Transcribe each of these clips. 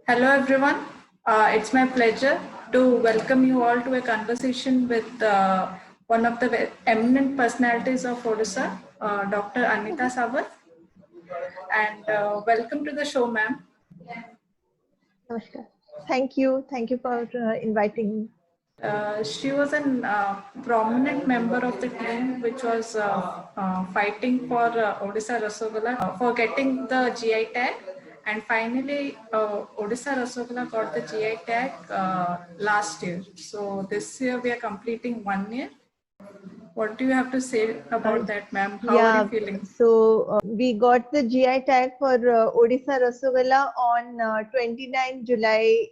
Hello everyone. It's my pleasure to welcome you all to a conversation with one of the eminent personalities of Odisha, Dr. Anita Sawant. And welcome to the show, ma'am. Namaskar. Thank you for inviting me. She was a prominent member of the team which was fighting for Odisha Rasgulla for getting the GI tag, and finally Odisha Rasgulla got the GI tag last year. So this year we are completing 1 year. What do you have to say Uh, about that, ma'am? How are you yeah, feeling? so we got the GI tag for Odisha Rasgulla on 29 July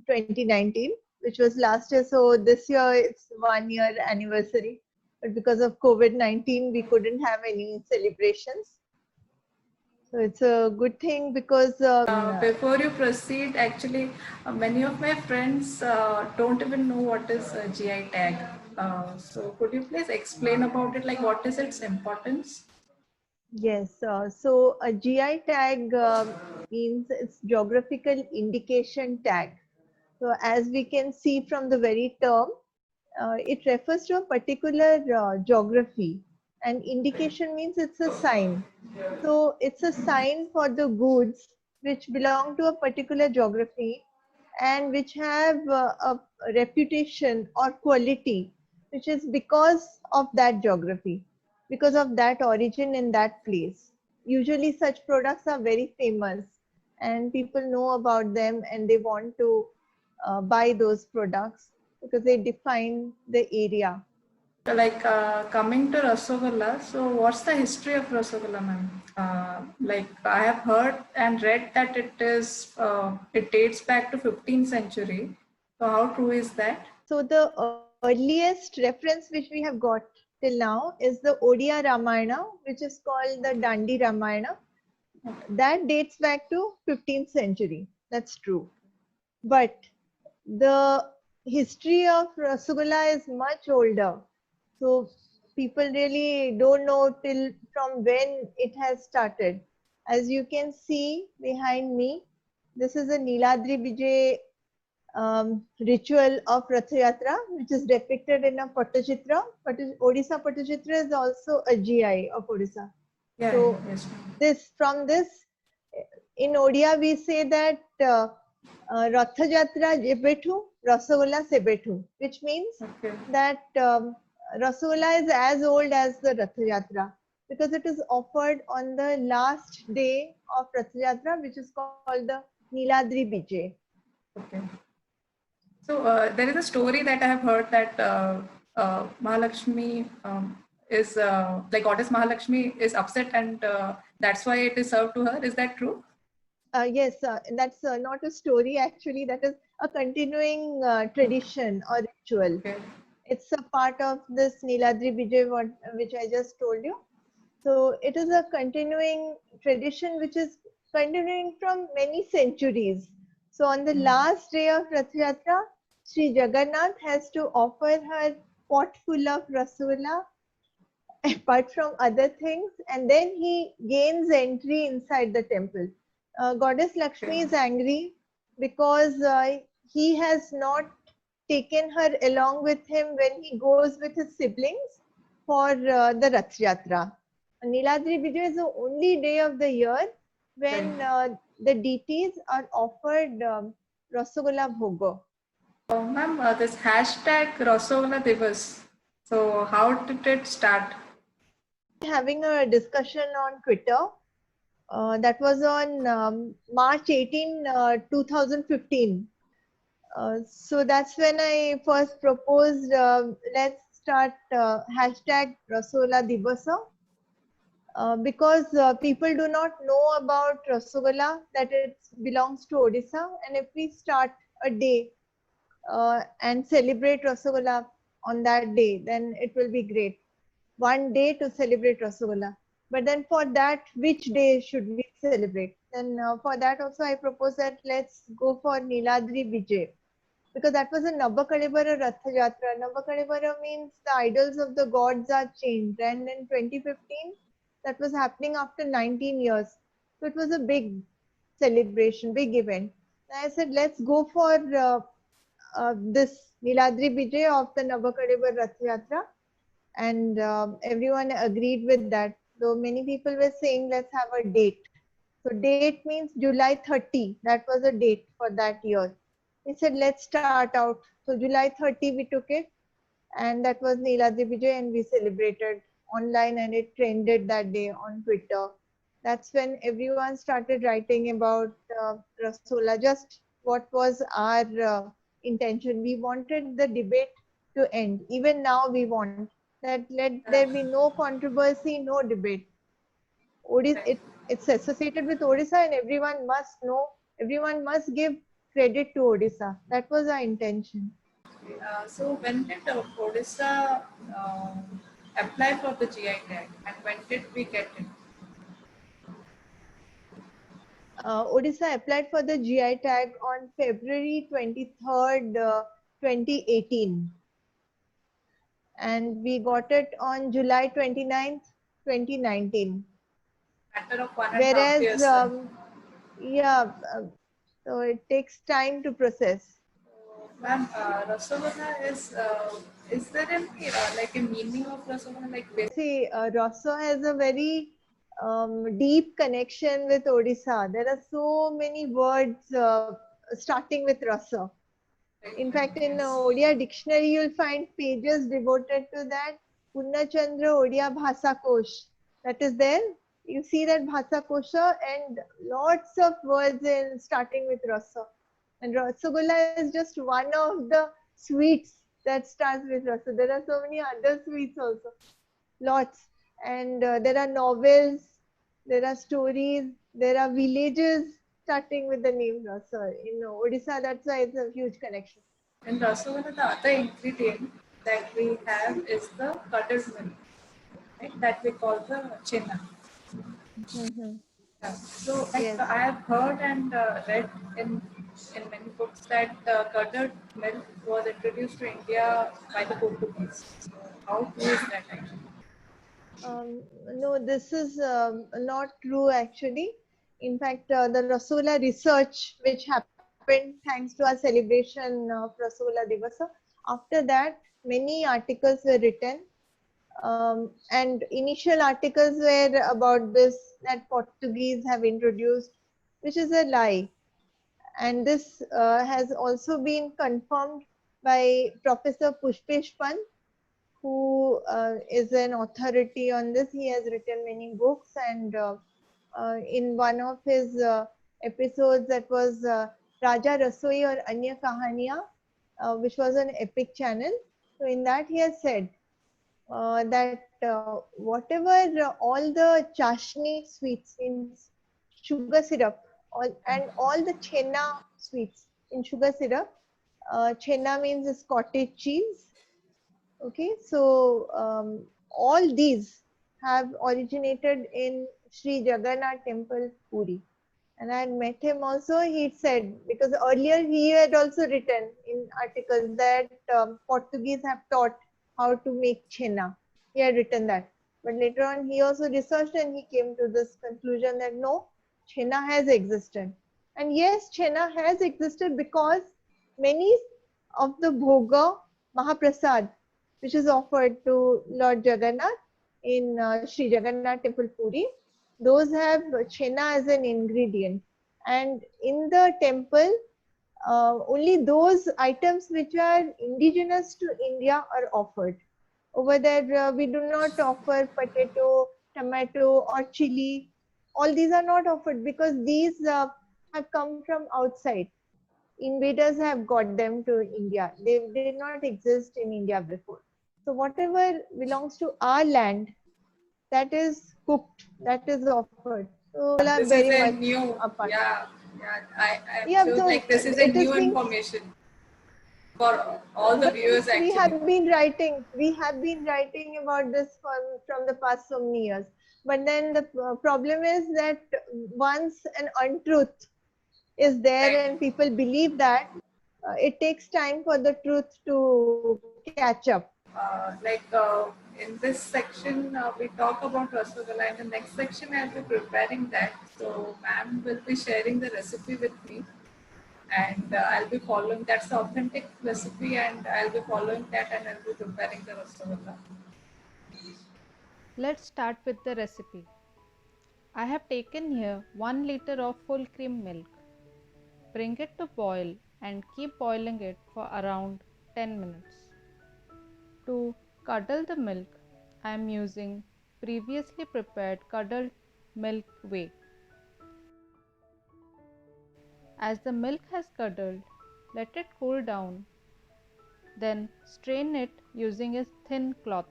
2019, which was last year. So this year it's 1 year anniversary. But because of COVID-19, we couldn't have any celebrations. So it's a good thing because Before you proceed, actually, many of my friends don't even know what is a GI tag. So could you please explain about it? Like, what is its importance? yes, so a GI tag means it's geographical indication tag. So as we can see from the very term, it refers to a particular geography, and indication means it's a sign. So it's a sign for the goods which belong to a particular geography and which have a reputation or quality which is because of that geography, because of that origin in that place. Usually such products are very famous and people know about them and they want to buy those products because they define the area. Like coming to Rasogolla, so what's the history of Rasogolla, ma'am? Like I have heard and read that it dates back to 15th century. So how true is that? So the earliest reference which we have got till now is the Odia Ramayana, which is called the Dandi Ramayana. That dates back to 15th century. That's true. But the history of Rasgulla is much older. So people really don't know till from when it has started. As you can see behind me, this is a Niladri Vijay ritual of Rath Yatra, which is depicted in a Pattachitra. Odisha Pattachitra is also a GI of Odisha. Yeah, So yes, ma'am. this in Odia we say that Rath Yatra jebetu, Rasagolla sebetu, which means Okay. that Rasagolla is as old as the Rath Yatra because it is offered on the last day of Rath Yatra, which is called the Niladri Vijay. Okay. So there is a story that I have heard that Mahalakshmi is like goddess Mahalakshmi is upset and that's why it is served to her. Is that true? Yes, that's not a story actually, that is a continuing tradition or ritual. Okay. It's a part of this Niladri Vijay, which I just told you. So it is a continuing tradition which is continuing from many centuries. So on the last day of Rath Yatra, Sri Jagannath has to offer her pot full of rasgulla apart from other things, and then he gains entry inside the temple. Goddess Lakshmi is angry because he has not taken her along with him when he goes with his siblings for the Rath Yatra. Niladri Vijay is the only day of the year Right. when the deities are offered Rasagolla Bhogo. Ma'am, this hashtag Rasogola Divas. So how did it start? Having a discussion on Twitter. That was on March 18, 2015. So that's when I first proposed let's start hashtag Rasogolla Divasa because people do not know about Rasogolla, that it belongs to Odisha. And if we start a day and celebrate Rasogolla on that day, then it will be great. One day to celebrate Rasogolla. But then for that, which day should we celebrate? Then for that also I propose that let's go for Niladri Vijay. Because that was a Navakalibara Ratha Yatra. Navakalibara means the idols of the gods are changed. And in 2015, that was happening after 19 years. So it was a big celebration, big event. I said, let's go for this Niladri Vijay of the Navakadeva Rath Yatra, and everyone agreed with that. Though many people were saying, let's have a date. So date means July 30. That was a date for that year. We said, let's start out. So July 30 we took it, and that was Niladri Vijay, and we celebrated online, and it trended that day on Twitter. That's when everyone started writing about Rasola, just what was our intention. We wanted the debate to end. Even now we want that let there be no controversy, no debate. It's associated with Odisha, and everyone must know, everyone must give credit to Odisha. That was our intention. So when did Odisha apply for the GI tag, and when did we get it? Odisha applied for the GI tag on February 23rd, 2018. And we got it on July 29th, 2019. Matter of 1.5 Whereas, years. yeah, so it takes time to process. Ma'am, Rasagula is there any like a meaning of Rasagula, like See, Rosso has a very deep connection with Odisha. There are so many words starting with Rosso. In fact, in Odia dictionary, you'll find pages devoted to that. Purnachandra Odia Bhasa Kosh. That is there. You see that Bhasa Kosha, and lots of words in starting with Rasa. And Rasgulla is just one of the sweets that starts with Rasa. There are so many other sweets also. Lots. And there are novels, there are stories, there are villages starting with the name Rasa. In Odisha, that's why it's a huge connection. in Rasagula, the other ingredient that we have is the curded milk, right? That we call the chenna. Mm-hmm. Yeah. So, like Yes. I have heard and read in many books that curded milk was introduced to India by the Portuguese. So how true is that actually? No, this is not true actually. In fact, the Rasola research, which happened thanks to our celebration of Rasola Divasa, after that, many articles were written. And initial articles were about this, that Portuguese have introduced, which is a lie. And this has also been confirmed by Professor Pushpesh Pant, who is an authority on this. He has written many books, and in one of his episodes, that was Raja Rasoi or Anya Kahaniya, which was an epic channel. So in that he has said that whatever all the chashni sweets in sugar syrup, and all the chenna sweets in sugar syrup, chenna means is cottage cheese. Okay, so all these have originated in Sri Jagannath Temple, Puri. And I had met him also. He said, because earlier he had also written in articles that Portuguese have taught how to make chenna. He had written that. But later on, he also researched and he came to this conclusion that no, chenna has existed. And yes, chenna has existed because many of the bhoga, Mahaprasad, which is offered to Lord Jagannath in Sri Jagannath Temple, Puri, those have chenna as an ingredient. And in the temple, only those items which are indigenous to India are offered. Over there, we do not offer potato, tomato, or chili. All these are not offered because these have come from outside. Invaders have got them to India. They did not exist in India before. So whatever belongs to our land, that is cooked, that is offered. So people are This very is a much new, apart. yeah. I Yeah, feel so like this is a it is new being, information for all the but viewers we actually. have been writing about this from the past so many years. But then the problem is that once an untruth is there Right. and people believe that, it takes time for the truth to catch up. Like in this section, we talk about Rasagula. In the next section, I'll be preparing that. So, ma'am will be sharing the recipe with me. and I'll be following. That's the authentic recipe, and I'll be following that, and I'll be preparing the rasgulla. Let's start with the recipe. I have taken here 1 liter of full cream milk. Bring it to boil and keep boiling it for around 10 minutes. To curdle the milk, I am using previously prepared curdled milk whey. As the milk has curdled, let it cool down, then strain it using a thin cloth.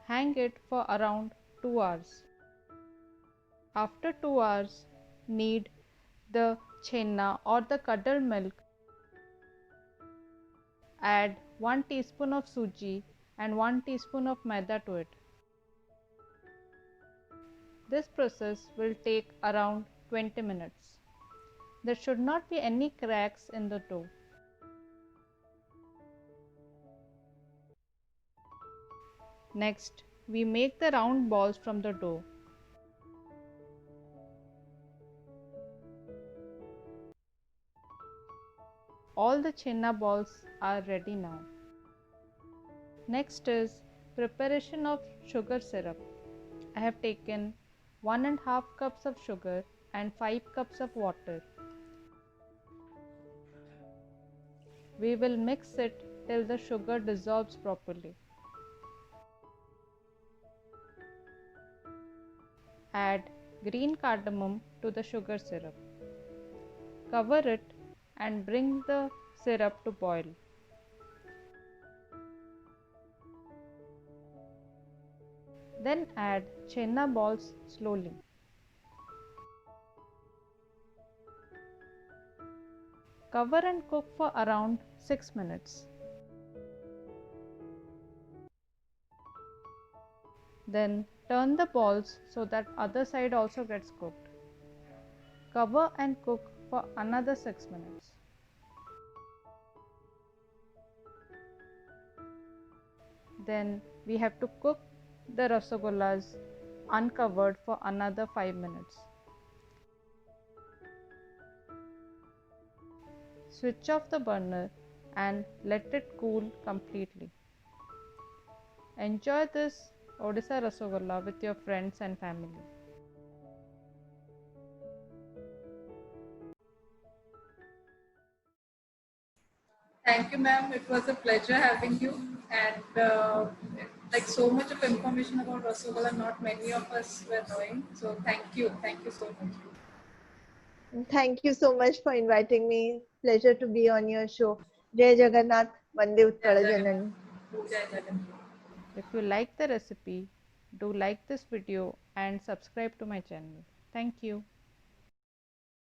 Hang it for around 2 hours. After 2 hours, knead the chenna or the curdled milk. Add 1 teaspoon of suji and 1 teaspoon of maida to it. This process will take around 20 minutes. There should not be any cracks in the dough. Next, we make the round balls from the dough. All the chenna balls are ready now. Next is preparation of sugar syrup. I have taken 1.5 cups of sugar and 5 cups of water. We will mix it till the sugar dissolves properly. Add green cardamom to the sugar syrup. Cover it and bring the syrup to boil. Then add chenna balls slowly. Cover and cook for around 6 minutes. Then turn the balls so that other side also gets cooked. Cover and cook for another 6 minutes. Then we have to cook the rasagollas uncovered for another 5 minutes. Switch off the burner and let it cool completely. Enjoy this Odisha Rasagolla with your friends and family. Thank you, ma'am. It was a pleasure having you, and like so much of information about rasgulla, not many of us were knowing. So thank you so much. Thank you so much for inviting me. Pleasure to be on your show. Jai Jagannath, Vande Jai Uttara Jagannath. Janani. Jai Jagannath. If you like the recipe, do like this video and subscribe to my channel. Thank you.